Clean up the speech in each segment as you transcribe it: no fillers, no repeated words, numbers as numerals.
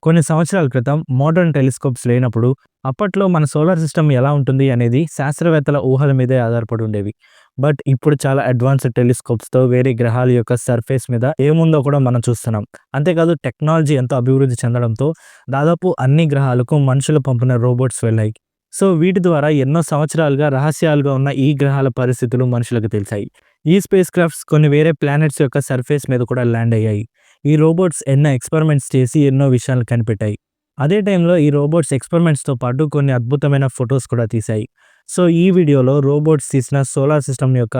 కొన్ని సంవత్సరాల క్రితం మోడర్న్ టెలిస్కోప్స్ లేనప్పుడు అప్పట్లో మన సోలార్ సిస్టమ్ ఎలా ఉంటుంది అనేది శాస్త్రవేత్తల ఊహల మీదే ఆధారపడి ఉండేవి. బట్ ఇప్పుడు చాలా అడ్వాన్స్డ్ టెలిస్కోప్స్తో వేరే గ్రహాల యొక్క సర్ఫేస్ మీద ఏముందో కూడా మనం చూస్తున్నాం. అంతేకాదు టెక్నాలజీ ఎంతో అభివృద్ధి చెందడంతో దాదాపు అన్ని గ్రహాలకు మనుషులు పంపిన రోబోట్స్ వెళ్ళాయి. సో వీటి ద్వారా ఎన్నో సంవత్సరాలుగా రహస్యాలుగా ఉన్న ఈ గ్రహాల పరిస్థితులు మనుషులకు తెలిసాయి. ఈ స్పేస్ క్రాఫ్ట్స్ కొన్ని వేరే ప్లానెట్స్ యొక్క సర్ఫేస్ మీద కూడా ల్యాండ్ అయ్యాయి. ఈ రోబోట్స్ ఎన్నో ఎక్స్పెరిమెంట్స్ చేసి ఎన్నో విషయాలు కనిపెట్టాయి. అదే టైంలో ఈ రోబోట్స్ ఎక్స్పెరిమెంట్స్తో పాటు కొన్ని అద్భుతమైన ఫొటోస్ కూడా తీశాయి. సో ఈ వీడియోలో రోబోట్స్ తీసిన సోలార్ సిస్టమ్ యొక్క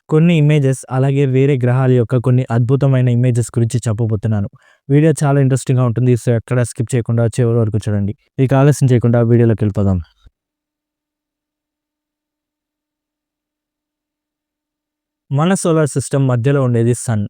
కొన్ని ఇమేజెస్, అలాగే వేరే గ్రహాల యొక్క కొన్ని అద్భుతమైన ఇమేజెస్ గురించి చెప్పబోతున్నాను. వీడియో చాలా ఇంట్రెస్టింగ్గా ఉంటుంది. సో ఎక్కడ స్కిప్ చేయకుండా చివరి వరకు చూడండి. ఇక ఆలస్యం చేయకుండా వీడియోలోకి వెళ్ళిపోదాం. మన సోలార్ సిస్టమ్ మధ్యలో ఉండేది సన్.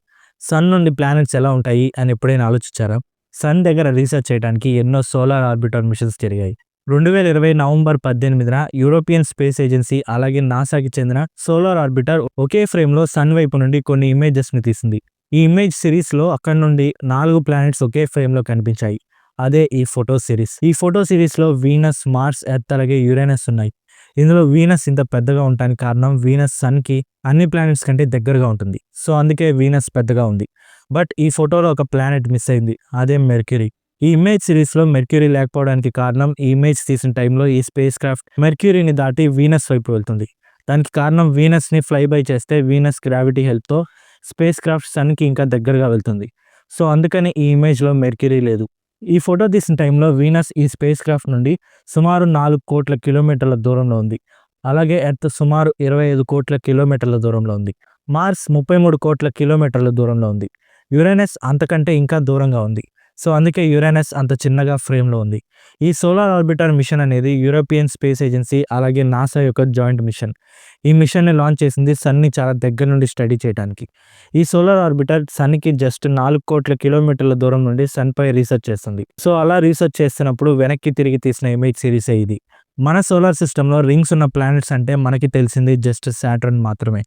సన్ నుండి ప్లానెట్స్ ఎలా ఉంటాయి అని ఎప్పుడైనా ఆలోచించారా? సన్ దగ్గర రీసెర్చ్ చేయడానికి ఎన్నో సోలార్ ఆర్బిటర్ మిషన్స్ జరిగాయి. 2020 నవంబర్ 18న యూరోపియన్ స్పేస్ ఏజెన్సీ అలాగే నాసాకి చెందిన సోలార్ ఆర్బిటర్ ఒకే ఫ్రేమ్లో సన్ వైపు నుండి కొన్ని ఇమేజెస్ని తీసింది. ఈ ఇమేజ్ సిరీస్లో అక్కడ నుండి 4 ప్లానెట్స్ ఒకే ఫ్రేమ్లో కనిపించాయి. అదే ఈ ఫోటో సిరీస్. ఈ ఫోటో సిరీస్లో వీనస్, మార్స్, ఎర్త్ అలాగే యురేనస్ ఉన్నాయి. ఇందులో వీనస్ ఇంత పెద్దగా ఉండడానికి కారణం వీనస్ సన్కి అన్ని ప్లానెట్స్ కంటే దగ్గరగా ఉంటుంది. సో అందుకే వీనస్ పెద్దగా ఉంది. బట్ ఈ ఫోటోలో ఒక ప్లానెట్ మిస్ అయింది. అదే మెర్క్యూరీ. ఈ ఇమేజ్ సిరీస్లో మెర్క్యూరీ లేకపోవడానికి కారణం ఈ ఇమేజ్ తీసిన టైంలో ఈ స్పేస్ క్రాఫ్ట్ మెర్క్యూరీని దాటి వీనస్ వైపు వెళ్తుంది. దానికి కారణం వీనస్ని ఫ్లై బై చేస్తే వీనస్ గ్రావిటీ హెల్ప్తో స్పేస్ క్రాఫ్ట్ సన్కి ఇంకా దగ్గరగా వెళ్తుంది. సో అందుకని ఈ ఇమేజ్లో మెర్క్యూరీ లేదు. ఈ ఫోటో తీసిన టైంలో వీనస్ ఈ స్పేస్ క్రాఫ్ట్ నుండి సుమారు 4 కోట్ల కిలోమీటర్ల దూరంలో ఉంది. అలాగే ఎర్త్ సుమారు 25 కోట్ల కిలోమీటర్ల దూరంలో ఉంది. మార్స్ 33 కోట్ల కిలోమీటర్ల దూరంలో ఉంది. యురేనస్ అంతకంటే ఇంకా దూరంగా ఉంది. సో అందుకే యురేనస్ అంత చిన్నగా ఫ్రేమ్లో ఉంది. ఈ సోలార్ ఆర్బిటర్ మిషన్ అనేది యూరోపియన్ స్పేస్ ఏజెన్సీ అలాగే నాసా యొక్క జాయింట్ మిషన్. ఈ మిషన్ని లాంచ్ చేసింది సన్ని చాలా దగ్గర నుండి స్టడీ చేయడానికి. ఈ సోలార్ ఆర్బిటర్ సన్కి జస్ట్ 4 కోట్ల కిలోమీటర్ల దూరం నుండి సన్పై రీసెర్చ్ చేస్తుంది. సో అలా రీసెర్చ్ చేస్తున్నప్పుడు వెనక్కి తిరిగి తీసిన ఇమేజ్ సిరీసే ఇది. మన సోలార్ సిస్టంలో రింగ్స్ ఉన్న ప్లానెట్స్ అంటే మనకి తెలిసింది జస్ట్ సాటర్న్ మాత్రమే.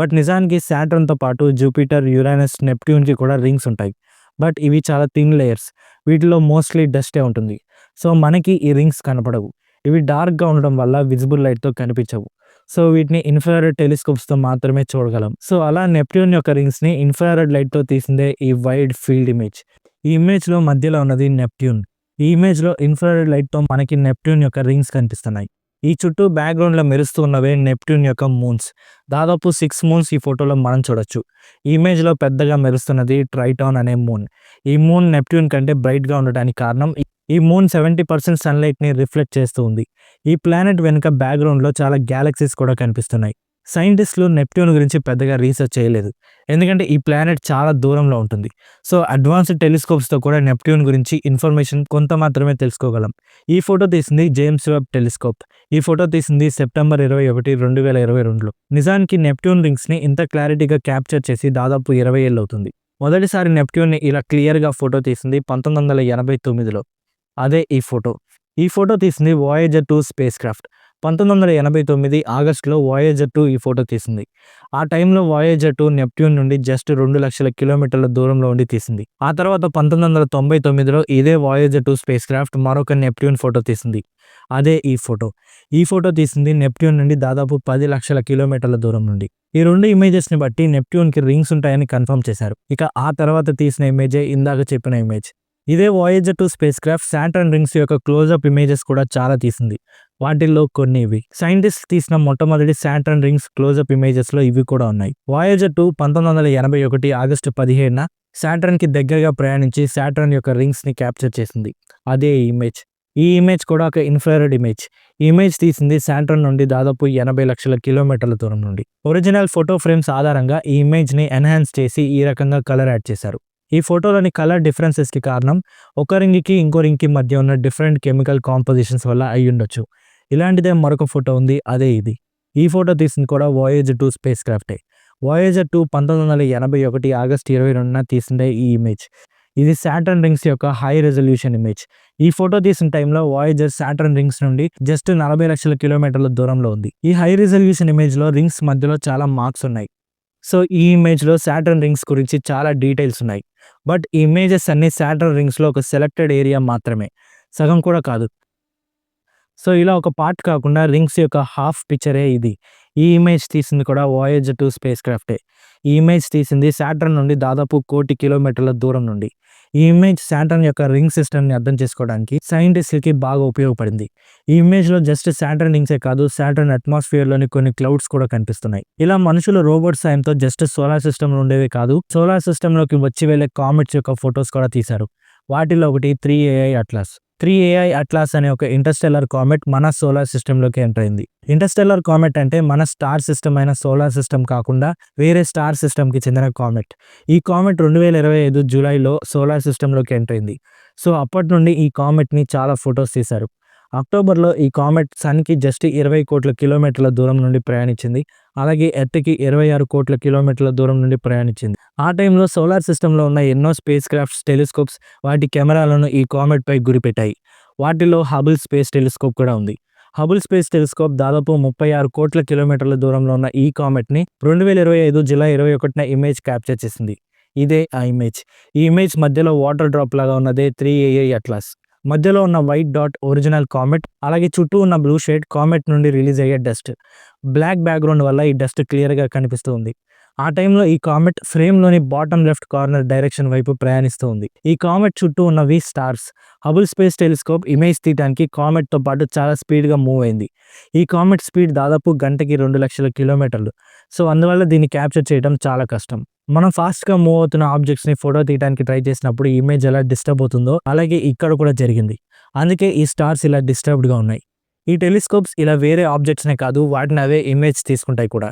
బట్ నిజానికి సాటర్న్తో పాటు జూపిటర్, యురేనస్, నెప్ట్యూన్కి కూడా రింగ్స్ ఉంటాయి. బట్ ఇవి చాలా థిన్ లేయర్స్. వీటిలో మోస్ట్లీ డస్టే ఉంటుంది. సో మనకి ఈ రింగ్స్ కనపడవు. ఇవి డార్క్గా ఉండడం వల్ల విజిబుల్ లైట్తో కనిపించవు. సో వీటిని ఇన్ఫ్రారెడ్ టెలిస్కోప్స్తో మాత్రమే చూడగలం. సో అలా నెప్ట్యూన్ యొక్క రింగ్స్ని ఇన్ఫ్రారెడ్ లైట్తో తీసిందే ఈ వైడ్ ఫీల్డ్ ఇమేజ్. ఈ ఇమేజ్లో మధ్యలో ఉన్నది నెప్ట్యూన్. ఈ ఇమేజ్లో ఇన్ఫ్రారెడ్ లైట్తో మనకి నెప్ట్యూన్ యొక్క రింగ్స్ కనిపిస్తున్నాయి. ఈ చుట్టూ బ్యాక్గ్రౌండ్లో మెరుస్తూ ఉన్నవే నెప్ట్యూన్ యొక్క మూన్స్. దాదాపు 6 మూన్స్ ఈ ఫోటోలో మనం చూడొచ్చు. ఈ ఇమేజ్లో పెద్దగా మెరుస్తున్నది ట్రైటాన్ అనే మూన్. ఈ మూన్ నెప్ట్యూన్ కంటే బ్రైట్గా ఉండడానికి కారణం ఈ మూన్ 70% సన్లైట్ని రిఫ్లెక్ట్ చేస్తూ ఉంది. ఈ ప్లానెట్ వెనుక బ్యాక్గ్రౌండ్లో చాలా గ్యాలక్సీస్ కూడా కనిపిస్తున్నాయి. సైంటిస్టులు నెప్ట్యూన్ గురించి పెద్దగా రీసెర్చ్ చేయలేదు, ఎందుకంటే ఈ ప్లానెట్ చాలా దూరంలో ఉంటుంది. సో అడ్వాన్స్డ్ టెలిస్కోప్స్తో కూడా నెప్ట్యూన్ గురించి ఇన్ఫర్మేషన్ కొంత మాత్రమే తెలుసుకోగలం. ఈ ఫోటో తీసింది జేమ్స్ వెబ్ టెలిస్కోప్. ఈ ఫోటో తీసింది సెప్టెంబర్ 21, 2022లో. నిజానికి నెప్ట్యూన్ రింగ్స్ని ఇంత క్లారిటీగా క్యాప్చర్ చేసి దాదాపు 20 ఏళ్ళు అవుతుంది. మొదటిసారి నెప్ట్యూన్ని ఇలా క్లియర్గా ఫోటో తీసింది 1989లో. అదే ఈ ఫోటో. ఈ ఫోటో తీసింది వాయేజర్ 2 స్పేస్ క్రాఫ్ట్. 1989 ఆగస్టులో వాయేజర్ 2 ఈ ఫోటో తీసింది. ఆ టైంలో వాయేజర్ 2 నెప్ట్యూన్ నుండి జస్ట్ 2 లక్షల కిలోమీటర్ల దూరంలో ఉండి తీసింది. ఆ తర్వాత 1999లో ఇదే వాయేజర్ 2 స్పేస్ క్రాఫ్ట్ మరొక నెప్ట్యూన్ ఫోటో తీసింది. అదే ఈ ఫోటో. ఈ ఫోటో తీసింది నెప్ట్యూన్ నుండి దాదాపు 10 లక్షల కిలోమీటర్ల దూరం నుండి. ఈ 2 ఇమేజెస్ని బట్టి నెప్ట్యూన్కి రింగ్స్ ఉంటాయని కన్ఫర్మ్ చేశారు. ఇక ఆ తర్వాత తీసిన ఇమేజే ఇందాక చెప్పిన ఇమేజ్. ఇదే Voyager 2 space craft Saturn rings యొక్క క్లోజప్ ఇమేజెస్ కూడా చాలా తీసింది. వాటిల్లో కొన్ని ఇవి. సైంటిస్ట్ తీసిన మొట్టమొదటి సాటర్న్ రింగ్స్ క్లోజప్ ఇమేజెస్లో ఇవి కూడా ఉన్నాయి. వాయేజర్ 2 1981 ఆగస్టు 17న సాటర్న్కి దగ్గరగా ప్రయాణించి సాటర్న్ యొక్క రింగ్స్ని క్యాప్చర్ చేసింది. అదే ఈ ఇమేజ్. ఈ ఇమేజ్ కూడా ఒక ఇన్ఫ్రారెడ్ ఇమేజ్. ఈ ఇమేజ్ తీసింది సాటర్న్ నుండి దాదాపు 80 లక్షల కిలోమీటర్ల దూరం నుండి. ఒరిజినల్ ఫోటో ఫ్రేమ్స్ ఆధారంగా ఈ ఇమేజ్ని ఎన్హాన్స్ చేసి ఈ రకంగా కలర్ యాడ్ చేశారు. ఈ ఫోటోలోని కలర్ డిఫరెన్సెస్కి కారణం ఒక రింగ్కి ఇంకో రింగ్కి మధ్య ఉన్న డిఫరెంట్ కెమికల్ కాంపోజిషన్స్ వల్ల అయి ఉండొచ్చు. ఇలాంటిదే మరొక ఫోటో ఉంది, అదే ఇది. ఈ ఫోటో తీసింది కూడా వాయేజర్ 2 స్పేస్ క్రాఫ్టే. వాయేజర్ 2 1981 ఆగస్టు 22న తీసిందే ఈ ఇమేజ్. ఇది సాటర్న్ రింగ్స్ యొక్క హై రెజల్యూషన్ ఇమేజ్. ఈ ఫోటో తీసిన టైంలో వాయేజర్ సాటర్న్ రింగ్స్ నుండి జస్ట్ 40 లక్షల కిలోమీటర్ల దూరంలో ఉంది. ఈ హై రెజల్యూషన్ ఇమేజ్లో రింగ్స్ మధ్యలో చాలా మార్క్స్ ఉన్నాయి. సో, ఈ ఇమేజ్‌లో సాటర్న్ రింగ్స్ గురించి చాలా డీటెయిల్స్ ఉన్నాయి. బట్ ఈ ఇమేజెస్ అన్నీ సాటర్న్ రింగ్స్‌లో ఒక సెలెక్టెడ్ ఏరియా మాత్రమే. సగం కూడా కాదు. సో, ఇలా ఒక పార్ట్ కాకుండా రింగ్స్ యొక్క హాఫ్ పిక్చరే ఇది. ఈ ఇమేజ్ తీసింది కూడా వాయేజర్ 2 స్పేస్ క్రాఫ్టే. ఈ ఇమేజ్ తీసింది సాటర్న్ నుండి దాదాపు 1,00,00,000 కిలోమీటర్ల దూరం నుండి. ఈ ఇమేజ్ సాటర్న్ యొక్క రింగ్ సిస్టమ్‌ని అర్థం చేసుకోవడానికి సైంటిస్ట్‌లకి బాగా ఉపయోగపడింది. ఈ ఇమేజ్‌లో జస్ట్ సాటర్న్ రింగ్సే కాదు, సాటర్న్ అట్మాస్ఫియర్‌లోని కొన్ని క్లౌడ్స్ కూడా కనిపిస్తున్నాయి. ఇలా మనుషులు రోబోట్ సాయంతో జస్ట్ సోలార్ సిస్టమ్‌లో ఉండేవే కాదు, సోలార్ సిస్టమ్‌లోకి వచ్చి వెళ్ళే కామెట్స్ యొక్క ఫోటోస్ కూడా తీశారు. వాటిలో ఒకటి 3AI అట్లాస్. 3AI అట్లాస్ అనే ఒక ఇంటర్‌స్టెల్లార్ కామెట్ మన సోలార్ సిస్టమ్‌లోకి ఎంటర్ అయింది. ఇంటర్‌స్టెల్లార్ కామెట్ అంటే మన స్టార్ సిస్టమ్ అయిన సోలార్ సిస్టమ్ కాకుండా వేరే స్టార్ సిస్టమ్‌కి చెందిన కామెట్. ఈ కామెట్ 2025 జూలైలో సోలార్ సిస్టమ్‌లోకి ఎంటర్ అయింది. సో, అప్పటి నుండి ఈ కామెట్‌ని చాలా ఫోటోస్ తీశారు. అక్టోబర్‌లో ఈ కామెట్ సన్‌కి జస్ట్ 20,00,00,000 కిలోమీటర్ల దూరం నుండి ప్రయాణించింది. అలాగే ఎర్త్‌కి 26,00,00,000 కిలోమీటర్ల దూరం నుండి ప్రయాణించింది. ఆ టైంలో సోలార్ సిస్టమ్‌లో ఉన్న ఎన్నో స్పేస్ క్రాఫ్ట్స్, టెలిస్కోప్స్ వాటి కెమెరాలను ఈ కామెట్‌పై గురిపెట్టాయి. వాటిలో హబుల్ స్పేస్ టెలిస్కోప్ కూడా ఉంది. హబుల్ స్పేస్ టెలిస్కోప్ దాదాపు 36,00,00,000 కిలోమీటర్ల దూరంలో ఉన్న ఈ కామెట్‌ని 2025 జూలై 21న ఇమేజ్ క్యాప్చర్ చేసింది. ఇదే ఆ ఇమేజ్. ఈ ఇమేజ్ మధ్యలో వాటర్ డ్రాప్ లాగా ఉన్నదే 3AI అట్లాస్. మధ్యలో ఉన్న వైట్ డాట్ ఒరిజినల్ కామెట్, అలాగే చుట్టూ ఉన్న బ్లూ షేడ్ కామెట్ నుండి రిలీజ్ అయ్యే డస్ట్. బ్లాక్ బ్యాక్‌గ్రౌండ్ వల్ల ఈ డస్ట్ క్లియర్‌గా కనిపిస్తూ ఉంది. ఆ టైంలో ఈ కామెట్ ఫ్రేమ్‌లోని బాటమ్ లెఫ్ట్ కార్నర్ డైరెక్షన్ వైపు ప్రయాణిస్తూ ఉంది. ఈ కామెట్ చుట్టూ ఉన్నవి stars. Hubble space telescope image తీయడానికి కామెట్‌తో పాటు చాలా స్పీడ్‌గా మూవ్ అయింది. ఈ కామెట్ స్పీడ్ దాదాపు గంటకి 2,00,000 కిలోమీటర్లు. సో, అందువల్ల దీన్ని క్యాప్చర్ చేయడం చాలా కష్టం. మనం ఫాస్ట్‌గా మూవ్ అవుతున్న ఆబ్జెక్ట్స్‌ని ఫోటో తీయడానికి ట్రై చేసినప్పుడు ఈ ఇమేజ్ ఎలా డిస్టర్బ్ అవుతుందో అలాగే ఇక్కడ కూడా జరిగింది. అందుకే ఈ స్టార్స్ ఇలా డిస్టర్బ్డ్‌గా ఉన్నాయి. ఈ టెలిస్కోప్స్ ఇలా వేరే ఆబ్జెక్ట్స్‌నే కాదు, వాటిని అవే ఇమేజ్ తీసుకుంటాయి కూడా.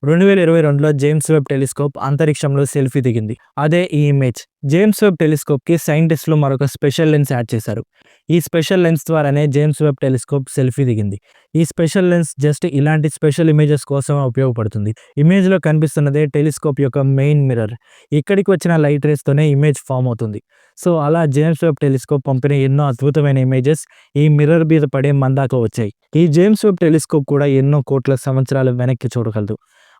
2022లో జేమ్స్ వెబ్ టెలిస్కోప్ అంతరిక్షంలో సెల్ఫీ దిగింది. అదే ఈ ఇమేజ్. జేమ్స్ వెబ్ టెలిస్కోప్‌కి సైంటిస్టులు మరొక స్పెషల్ లెన్స్ యాడ్ చేశారు. ఈ స్పెషల్ లెన్స్ ద్వారానే జేమ్స్ వెబ్ టెలిస్కోప్ సెల్ఫీ దిగింది. ఈ స్పెషల్ లెన్స్ జస్ట్ ఇలాంటి స్పెషల్ ఇమేజెస్ కోసమే ఉపయోగపడుతుంది. ఇమేజ్‌లో కనిపిస్తున్నదే టెలిస్కోప్ యొక్క మెయిన్ మిర్రర్. ఇక్కడికి వచ్చిన లైట్ రేస్‌తోనే ఇమేజ్ ఫార్మ్ అవుతుంది. సో, అలా జేమ్స్ వెబ్ టెలిస్కోప్ పంపిన ఎన్నో అద్భుతమైన ఇమేజెస్ ఈ మిర్రర్ మీద పడే మన దాకా వచ్చాయి. ఈ జేమ్స్ వెబ్ టెలిస్కోప్ కూడా ఎన్నో కోట్ల సంవత్సరాలు వెనక్కి చూడగలదు.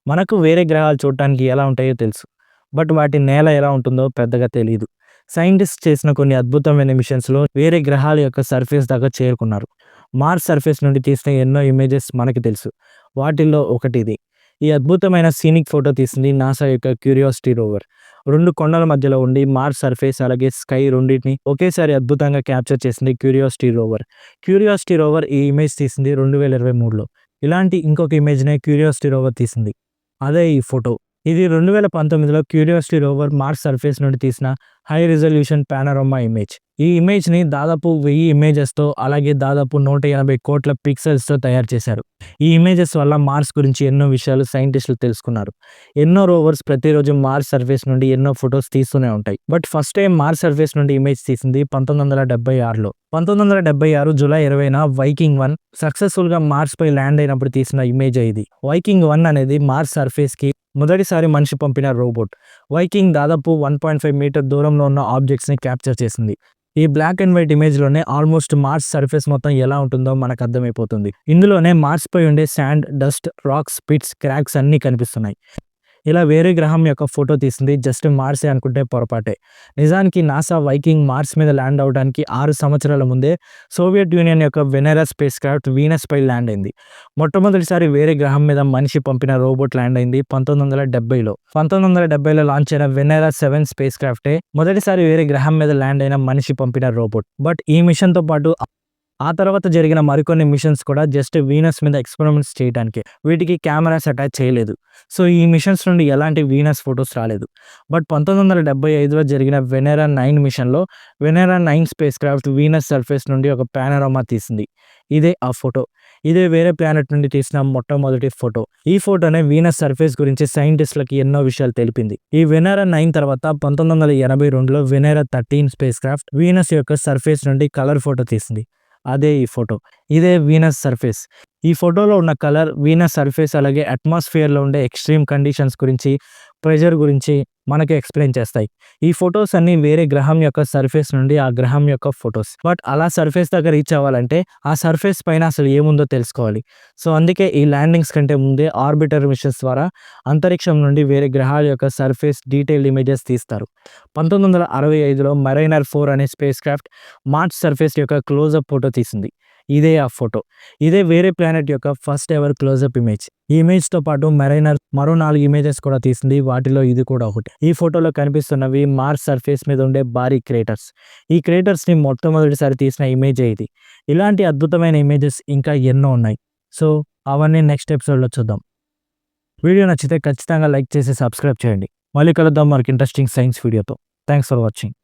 మనకు వేరే గ్రహాలు చూడటానికి ఎలా ఉంటాయో తెలుసు. బట్ వాటి నేల ఎలా ఉంటుందో పెద్దగా తెలీదు. సైంటిస్ట్ చేసిన కొన్ని అద్భుతమైన మిషన్స్‌లో వేరే గ్రహాల యొక్క సర్ఫేస్ దాకా చేరుకున్నారు. మార్స్ సర్ఫేస్ నుండి తీసిన ఎన్నో ఇమేజెస్ మనకి తెలుసు. వాటిల్లో ఒకటిది. ఈ అద్భుతమైన సీనిక్ ఫోటో తీసింది నాసా యొక్క క్యూరియాసిటీ రోవర్. 2 కొండల మధ్యలో ఉండి మార్స్ సర్ఫేస్ అలాగే స్కై రెండిటిని ఒకేసారి అద్భుతంగా క్యాప్చర్ చేసింది క్యూరియాసిటీ రోవర్. క్యూరియాసిటీ రోవర్ ఈ ఇమేజ్ తీసింది 2023లో. ఇలాంటి ఇంకొక ఇమేజ్‌నే క్యూరియాసిటీ రోవర్ తీసింది. అదే ఈ ఫోటో. ఇది 2019లో క్యూరియాసిటీ రోవర్ మార్స్ సర్ఫేస్ నుండి తీసిన హై రిజల్యూషన్ పానోరమా ఇమేజ్. ఈ ఇమేజ్‌ని దాదాపు 1000 ఇమేజెస్‌తో అలాగే దాదాపు 180 కోట్ల పిక్సెల్స్‌తో తయారు చేశారు. ఈ ఇమేజెస్ వల్ల మార్స్ గురించి ఎన్నో విషయాలు సైంటిస్టులు తెలుసుకున్నారు. ఎన్నో రోవర్స్ ప్రతిరోజు మార్స్ సర్ఫేస్ నుండి ఎన్నో ఫోటోస్ తీస్తూనే ఉంటాయి. But first time Mars surface నుండి ఇమేజ్ తీసింది 1976లో. 1976 జూలై 20న వైకింగ్ 1 సక్సెస్‌ఫుల్‌గా మార్స్‌పై ల్యాండ్ అయినప్పుడు తీసిన ఇమేజే ఇది. వైకింగ్ 1 అనేది మార్స్ సర్ఫేస్‌కి మొదటిసారి మనిషి పంపిన రోబోట్. వైకింగ్ దాదాపు 1.5 మీటర్ దూరంలో ఉన్న ఆబ్జెక్ట్స్‌ని క్యాప్చర్ చేసింది. ఈ బ్లాక్ అండ్ వైట్ ఇమేజ్‌లోనే ఆల్మోస్ట్ మార్స్ సర్ఫేస్ మొత్తం ఎలా ఉంటుందో మనకు అర్థమైపోతుంది. ఇందులోనే మార్స్‌పై ఉండే sand, dust, rocks, pits, cracks అన్నీ కనిపిస్తున్నాయి. ఇలా వేరే గ్రహం యొక్క ఫోటో తీసింది జస్ట్ మార్సే అనుకుంటే పొరపాటే. నిజానికి నాసా వైకింగ్ మార్స్ మీద ల్యాండ్ అవ్వడానికి 6 సంవత్సరాల ముందే సోవియట్ యూనియన్ యొక్క వెనెరా స్పేస్ క్రాఫ్ట్ వీనస్‌పై ల్యాండ్ అయింది. మొట్టమొదటిసారి వేరే గ్రహం మీద మనిషి పంపిన రోబోట్ ల్యాండ్ అయింది 1970లో. 1970లో లాంచ్ అయిన వెనెరా 7 స్పేస్ క్రాఫ్టే మొదటిసారి వేరే గ్రహం మీద ల్యాండ్ అయిన మనిషి పంపిన రోబోట్. బట్ ఈ మిషన్‌తో పాటు ఆ తర్వాత జరిగిన మరికొన్ని మిషన్స్ కూడా జస్ట్ వీనస్ మీద ఎక్స్పెరిమెంట్స్ చేయడానికే. వీటికి కెమెరాస్ అటాచ్ చేయలేదు. సో, ఈ మిషన్స్ నుండి ఎలాంటి వీనస్ ఫోటోస్ రాలేదు. బట్ 1975లో జరిగిన వెనెరా 9 మిషన్‌లో Venera 9 space craft Venus surface నుండి ఒక పానోరమా తీసింది. ఇదే ఆ ఫోటో. ఇదే వేరే ప్లానెట్ నుండి తీసిన మొట్టమొదటి ఫోటో. ఈ ఫోటోనే వీనస్ సర్ఫేస్ గురించి సైంటిస్టులకి ఎన్నో విషయాలు తెలిపింది. ఈ వెనెరా 9 తర్వాత 1982లో వెనెరా 13 స్పేస్ క్రాఫ్ట్ వీనస్ యొక్క సర్ఫేస్ నుండి కలర్ ఫోటో తీసింది. అదే ఈ ఫోటో. ఇదే వీనస్ సర్ఫేస్. ఈ ఫోటోలో ఉన్న కలర్ వీనస్ సర్ఫేస్ అలాగే అట్మాస్ఫియర్‌లో ఉండే ఎక్స్‌ట్రీమ్ కండిషన్స్ గురించి, ప్రెషర్ గురించి మనకి ఎక్స్‌ప్లెయిన్ చేస్తాయి. ఈ ఫోటోస్ అన్నీ వేరే గ్రహం యొక్క సర్ఫేస్ నుండి ఆ గ్రహం యొక్క ఫోటోస్. బట్ అలా సర్ఫేస్ దాకా రీచ్ అవ్వాలంటే ఆ సర్ఫేస్ పైన అసలు ఏముందో తెలుసుకోవాలి. సో, అందుకే ఈ ల్యాండింగ్స్ కంటే ముందే ఆర్బిటర్ మిషన్స్ ద్వారా అంతరిక్షం నుండి వేరే గ్రహాల యొక్క సర్ఫేస్ డీటెయిల్డ్ ఇమేజెస్ తీస్తారు. 1965లో మరైనర్ 4 అనే స్పేస్ క్రాఫ్ట్ మార్స్ సర్ఫేస్ యొక్క క్లోజప్ ఫోటో తీసింది. ఇదే ఆ ఫోటో. ఇదే వేరే ప్లానెట్ యొక్క ఫస్ట్ ఎవర్ క్లోజప్ ఇమేజ్. ఈ ఇమేజ్‌తో పాటు మెరైనర్ మరో 4 ఇమేజెస్ కూడా తీసింది. వాటిలో ఇది కూడా ఒకటి. ఈ ఫోటోలో కనిపిస్తున్నవి మార్స్ సర్ఫేస్ మీద ఉండే భారీ క్రేటర్స్. ఈ క్రేటర్స్‌ని మొట్టమొదటిసారి తీసిన ఇమేజే ఇది. ఇలాంటి అద్భుతమైన ఇమేజెస్ ఇంకా ఎన్నో ఉన్నాయి. సో, అవన్నీ నెక్స్ట్ ఎపిసోడ్‌లో చూద్దాం. వీడియో నచ్చితే ఖచ్చితంగా లైక్ చేసి సబ్స్క్రైబ్ చేయండి. మళ్ళీ కలుద్దాం మరొక ఇంట్రెస్టింగ్ సైన్స్ వీడియోతో. Thanks for watching.